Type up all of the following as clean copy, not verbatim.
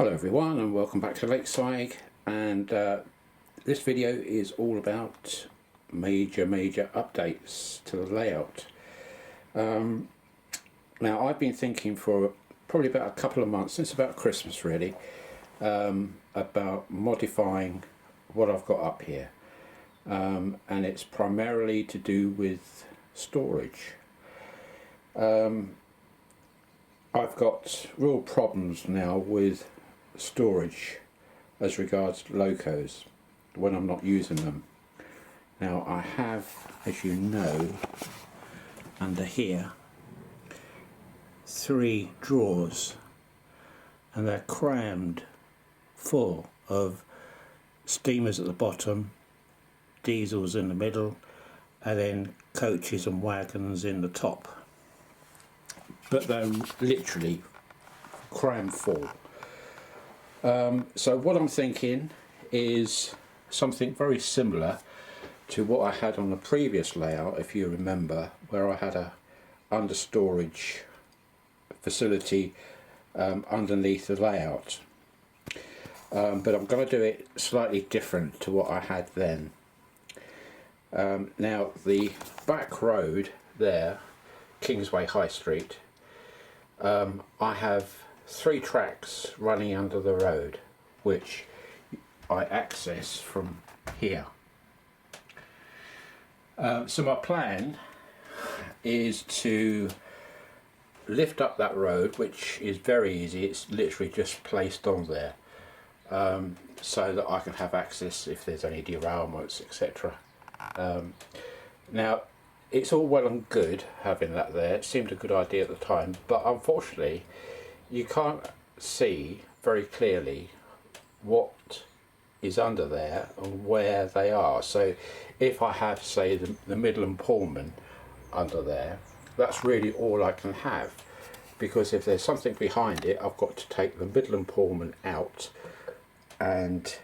Hello everyone and welcome back to Lakeside, and this video is all about major updates to the layout. Now I've been thinking for probably about a couple of months, since about Christmas really, about modifying what I've got up here, and it's primarily to do with storage. I've got real problems now with storage as regards locos when I'm not using them. Now I have, as you know, under here 3 drawers, and they're crammed full of steamers at the bottom, diesels in the middle, and then coaches and wagons in the top. But they're literally crammed full. So what I'm thinking is something very similar to what I had on the previous layout, if you remember, where I had a under storage facility underneath the layout. But I'm going to do it slightly different to what I had then. Now the back road there, Kingsway High Street, I have 3 tracks running under the road which I access from here. So my plan is to lift up that road, which is very easy. It's literally just placed on there, so that I can have access if there's any derailments, etc. Now it's all well and good having that there. It seemed a good idea at the time, but unfortunately you can't see very clearly what is under there and where they are. So if I have, say, the Midland Pullman under there, that's really all I can have, because if there's something behind it, I've got to take the Midland Pullman out and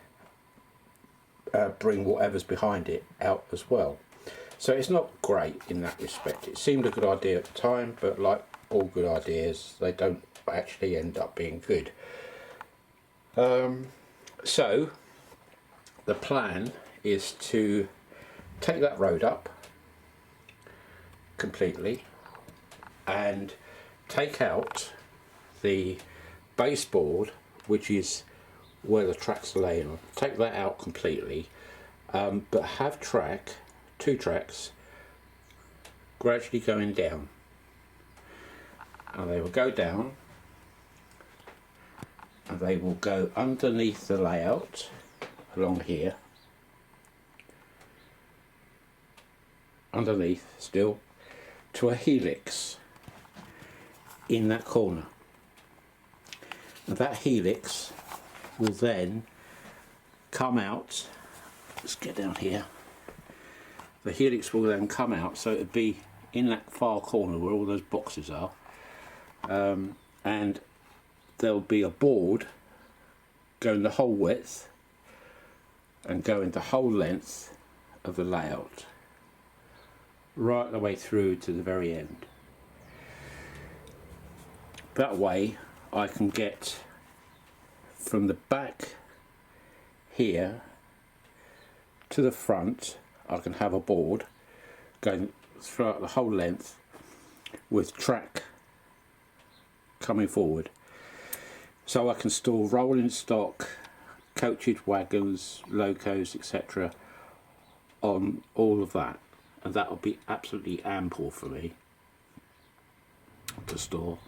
bring whatever's behind it out as well. So it's not great in that respect. It seemed a good idea at the time, but like all good ideas, they don't actually end up being good. So the plan is to take that road up completely and take out the baseboard, which is where the tracks are laying on. Take that out completely, but have 2 tracks gradually going down, and they will go down and they will go underneath the layout along here, underneath still, to a helix in that corner. And that helix will then come out. Let's get down here. The helix will then come out, so it'll be in that far corner where all those boxes are, and there'll be a board going the whole width and going the whole length of the layout, right the way through to the very end. That way I can get from the back here to the front. I can have a board going throughout the whole length with track coming forward, so I can store rolling stock, coaches, wagons, locos, etc. on all of that, and that will be absolutely ample for me to store.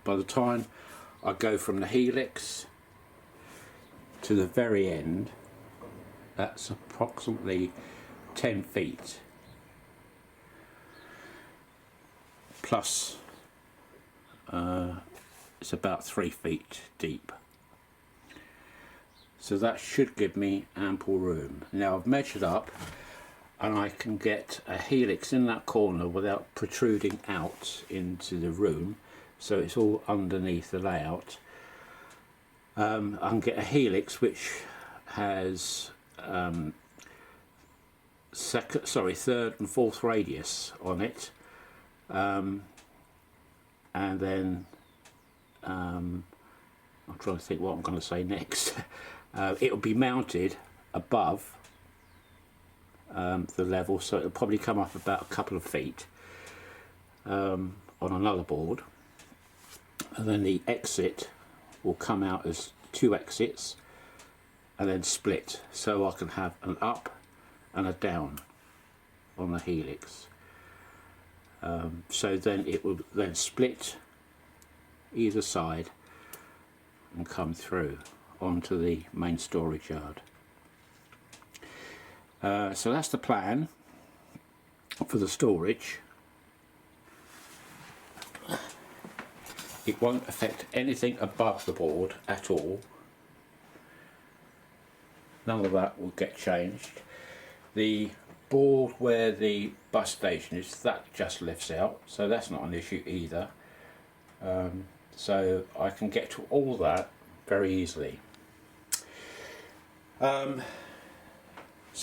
By the time I go from the helix to the very end, that's approximately 10 feet plus it's about 3 feet deep, so that should give me ample room. Now I've measured up and I can get a helix in that corner without protruding out into the room, so it's all underneath the layout. I can get a helix which has third and fourth radius on it, and then I'm trying to think what I'm going to say next. It will be mounted above the level, so it'll probably come up about a couple of feet on another board, and then the exit will come out as two exits and then split, so I can have an up and a down on the helix. So then it will then split either side and come through onto the main storage yard. So that's the plan for the storage. It won't affect anything above the board at all. None of that will get changed. The board where the bus station is, that just lifts out, so that's not an issue either. So I can get to all that very easily. So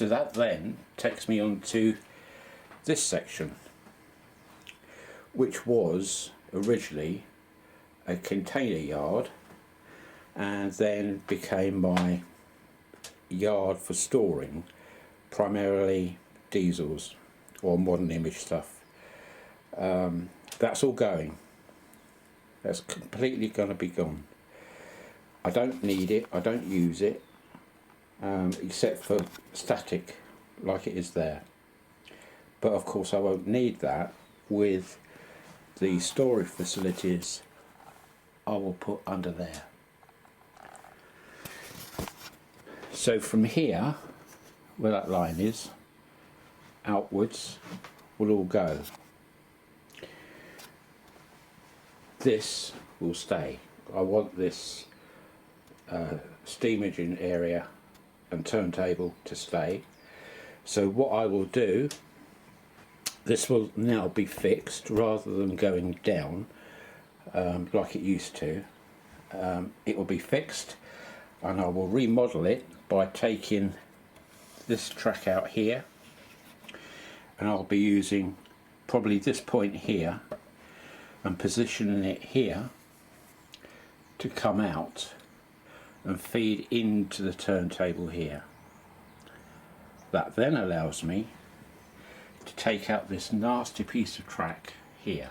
that then takes me on to this section, which was originally a container yard and then became my yard for storing primarily diesels or modern image stuff. That's all going. That's completely going to be gone. I don't need it, I don't use it, except for static like it is there. But of course I won't need that with the storage facilities I will put under there. So from here, where that line is, outwards will all go. This will stay. I want this steam engine area and turntable to stay. So what I will do, this will now be fixed rather than going down like it used to. It will be fixed, and I will remodel it by taking this track out here, and I'll be using probably this point here and positioning it here to come out and feed into the turntable here. That then allows me to take out this nasty piece of track here,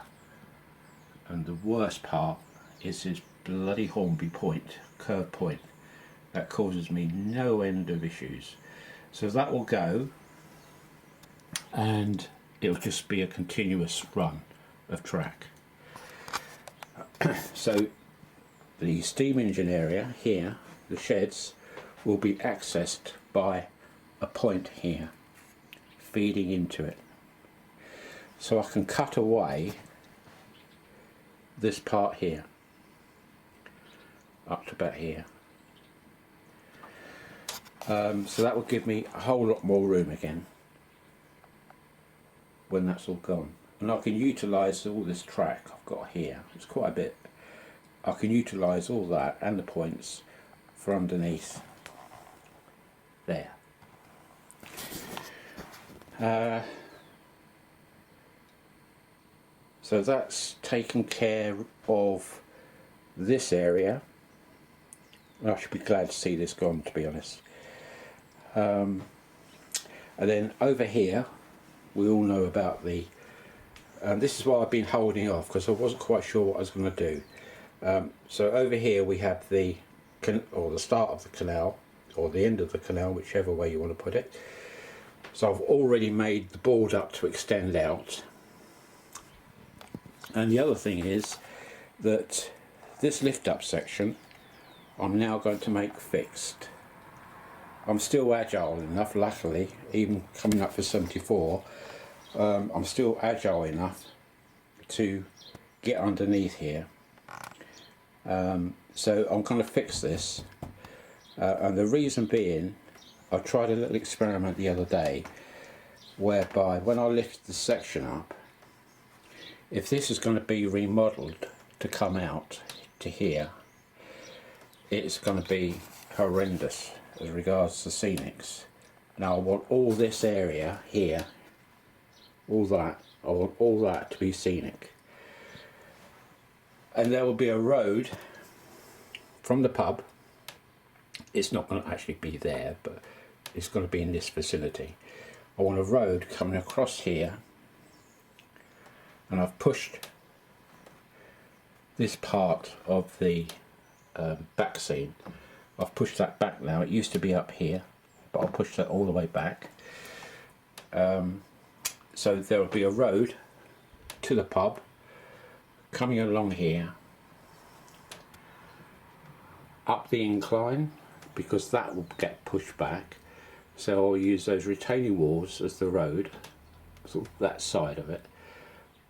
and the worst part is this bloody Hornby point, curve point, that causes me no end of issues. So that will go, and it'll just be a continuous run of track. So the steam engine area here, the sheds, will be accessed by a point here feeding into it. So I can cut away this part here up to about here. So that will give me a whole lot more room again when that's all gone, and I can utilise all this track I've got here. It's quite a bit. I can utilise all that and the points for underneath there. So that's taken care of this area. I should be glad to see this gone, to be honest. And then over here, we all know about the this is why I've been holding off, because I wasn't quite sure what I was going to do. So over here we have the start of the canal, or the end of the canal, whichever way you want to put it. So I've already made the board up to extend out. And the other thing is that this lift up section I'm now going to make fixed. I'm still agile enough, luckily, even coming up for 74, I'm still agile enough to get underneath here. So I'm going to fix this, and the reason being, I tried a little experiment the other day whereby when I lift the section up, if this is going to be remodelled to come out to here, it's going to be horrendous as regards to scenics. Now I want all this area here, all that, I want all that to be scenic. And there will be a road from the pub, it's not going to actually be there, but it's going to be in this vicinity. I want a road coming across here, and I've pushed this part of the back scene. I've pushed that back now. It used to be up here, but I'll push that all the way back. So there will be a road to the pub coming along here, up the incline, because that will get pushed back. So I'll use those retaining walls as the road, sort of that side of it,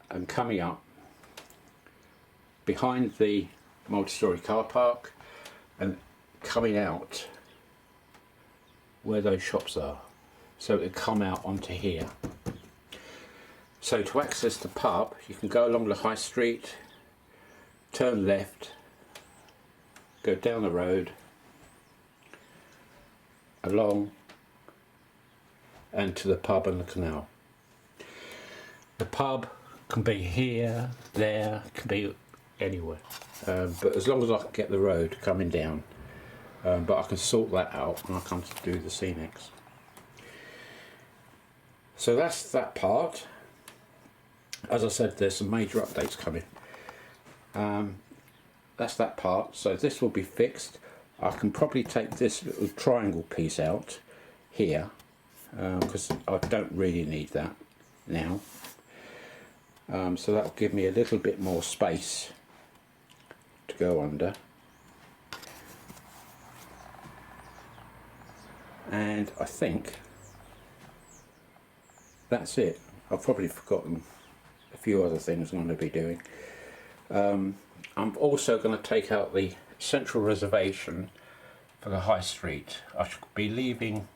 and coming up behind the multi-storey car park and coming out where those shops are, so it'll come out onto here. So to access the pub, you can go along the high street, turn left, go down the road, along and to the pub and the canal. The pub can be here, there, can be anywhere, but as long as I can get the road coming down, but I can sort that out when I come to do the scenics. So that's that part. As I said, there's some major updates coming. That's that part. So this will be fixed. I can probably take this little triangle piece out here, because I don't really need that now. So that will give me a little bit more space to go under. And I think that's it. I've probably forgotten a few other things I'm going to be doing. I'm also going to take out the central reservation for the high street. I should be leaving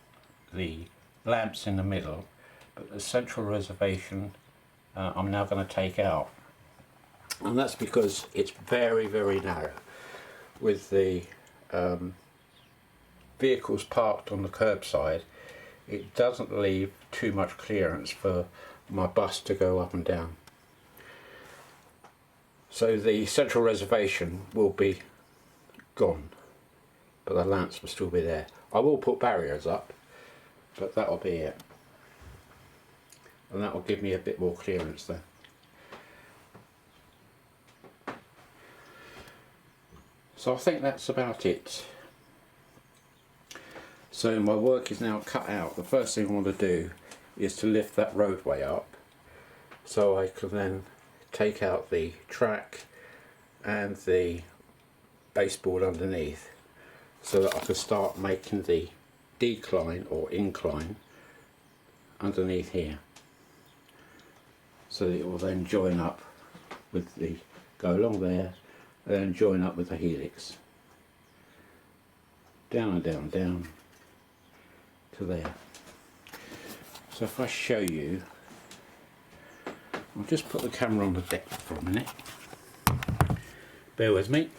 the lamps in the middle, but the central reservation I'm now going to take out, and that's because it's very, very narrow with the vehicles parked on the curbside. It doesn't leave too much clearance for my bus to go up and down. So the central reservation will be gone, but the lamps will still be there. I will put barriers up, but that'll be it. And that will give me a bit more clearance there. So I think that's about it. So my work is now cut out. The first thing I want to do is to lift that roadway up, so I can then take out the track and the baseboard underneath, so that I can start making the decline or incline underneath here, so that it will then join up with the, go along there and then join up with the helix, down and down, down to there. So if I show you, I'll just put the camera on the deck for a minute. Bear with me.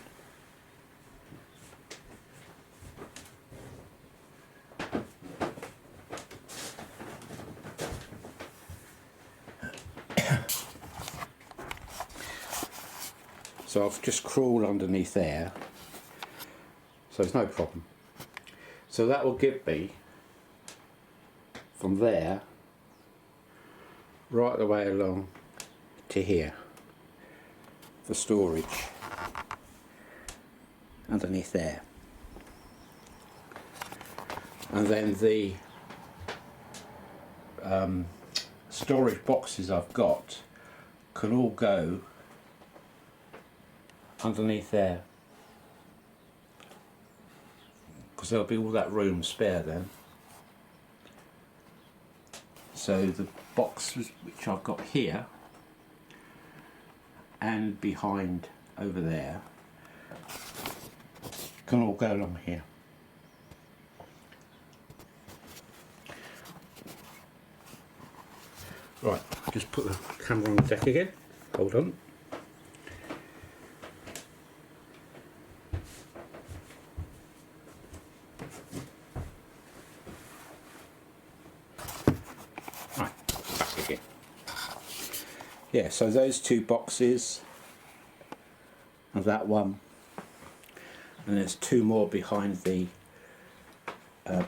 So I've just crawled underneath there, so there's no problem. So that will give me from there right the way along to here for storage underneath there, and then the storage boxes I've got can all go underneath there, because there'll be all that room spare then. So the boxes which I've got here and behind over there can all go along here. Right, just put the camera on the deck again. Hold on. Yeah, so those two boxes and that one and there's 2 more behind the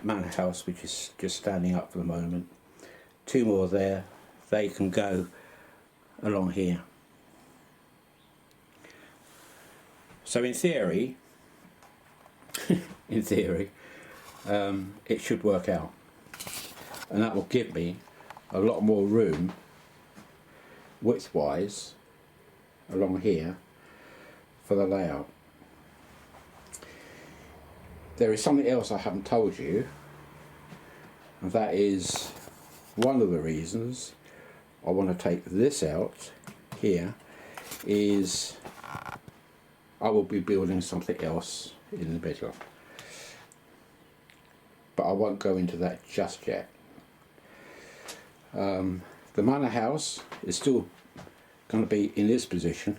manor house, which is just standing up for the moment. 2 more there. They can go along here. So in theory, it should work out, and that will give me a lot more room width-wise along here for the layout. There is something else I haven't told you, and that is one of the reasons I want to take this out here is I will be building something else in the middle, but I won't go into that just yet. The manor house is still going to be in this position.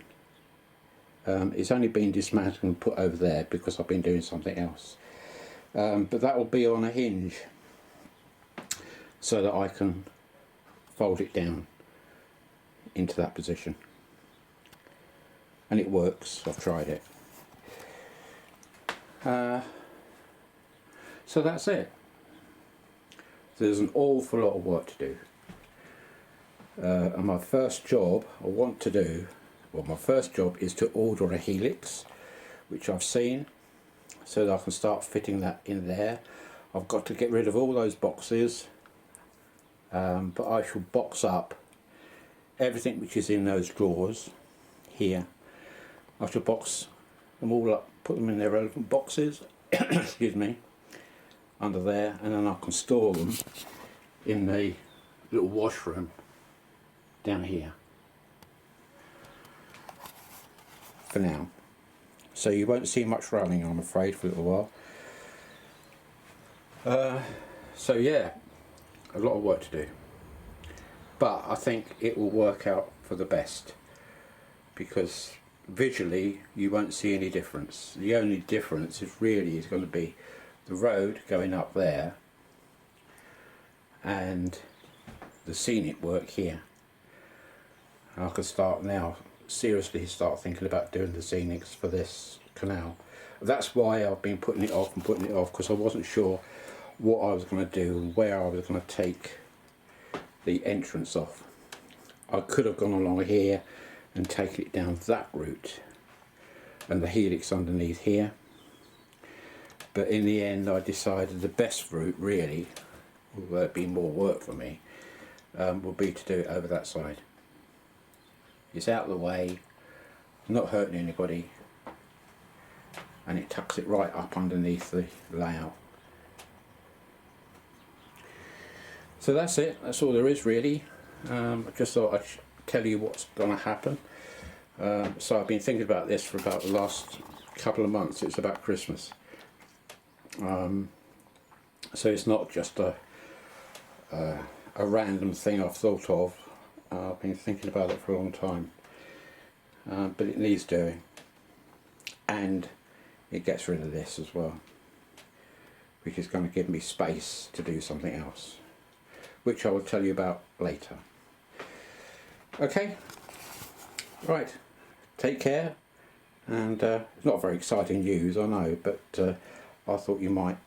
It's only been dismantled and put over there because I've been doing something else, but that will be on a hinge so that I can fold it down into that position, and it works. I've tried it. So that's it. There's an awful lot of work to do, and my first job my first job is to order a helix, which I've seen, so that I can start fitting that in there. I've got to get rid of all those boxes, but I shall box up everything which is in those drawers here. I shall box them all up, put them in their relevant boxes excuse me, under there, and then I can store them in the little washroom down here for now. So you won't see much running, I'm afraid, for a little while. So yeah, a lot of work to do, but I think it will work out for the best, because visually you won't see any difference. The only difference is going to be the road going up there and the scenic work here. I can start now, seriously start thinking about doing the scenics for this canal. That's why I've been putting it off, because I wasn't sure what I was going to do and where I was going to take the entrance off. I could have gone along here and taken it down that route and the helix underneath here, but in the end I decided the best route, really, although it'd be more work for me, would be to do it over that side. It's out of the way, not hurting anybody, and it tucks it right up underneath the layout. So that's it, that's all there is really. I just thought I'd tell you what's going to happen. So I've been thinking about this for about the last couple of months. It's about Christmas. So it's not just a random thing I've thought of. I've been thinking about it for a long time, but it needs doing, and it gets rid of this as well, which is going to give me space to do something else, which I will tell you about later. Okay, right, take care, and it's not very exciting news, I know, but I thought you might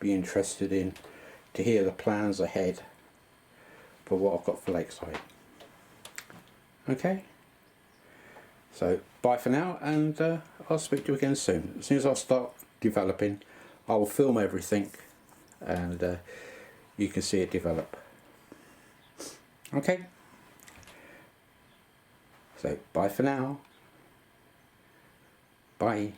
be interested to hear the plans ahead for what I've got for Lakeside. Okay, so bye for now, and I'll speak to you again soon. As soon as I start developing, I will film everything, and you can see it develop. Okay, so bye for now. Bye.